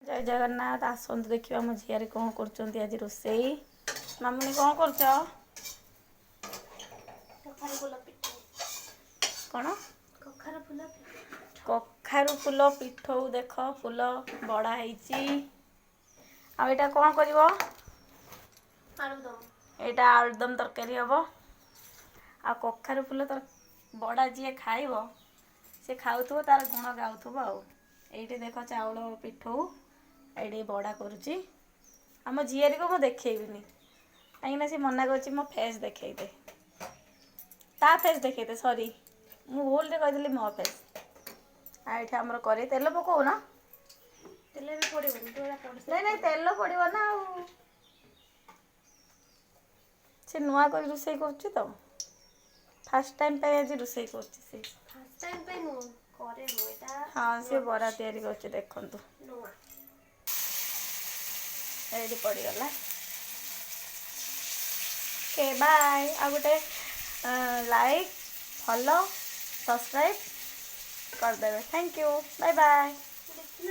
जय जगन्नाथ आसतु देखा मो झील कौन कर आज रोषेई मामुनी कौन कर कौन कखारु फूल पिठौ देख फूल बड़ा आईटा कौन कर यहाँ आलुदम तरकारी हम आ कखारु फूल तर बड़ा जी खाइब से खाऊ तार गुण गाऊब आईटे देख चाउल पिठौ ये बड़ा करुच्ची आम झील को मुझे देखेबिनी कहीं सी मना कर मो फेस देखे ता फेस देखे सॉरी मु भूल कही मो फेस ये आमर कर तेल पकाऊ ना तेल भी पड़े नहीं नहीं तेल पड़ो ना से नुआ कर रोषे कर तो फास्ट टाइम पे आज रोषे कर हाँ सी बरा तैयारी कर देखु ये पड़गला ओके बाय आ गोटे लाइक फॉलो सब्सक्राइब करदे थैंक यू बाय बाय।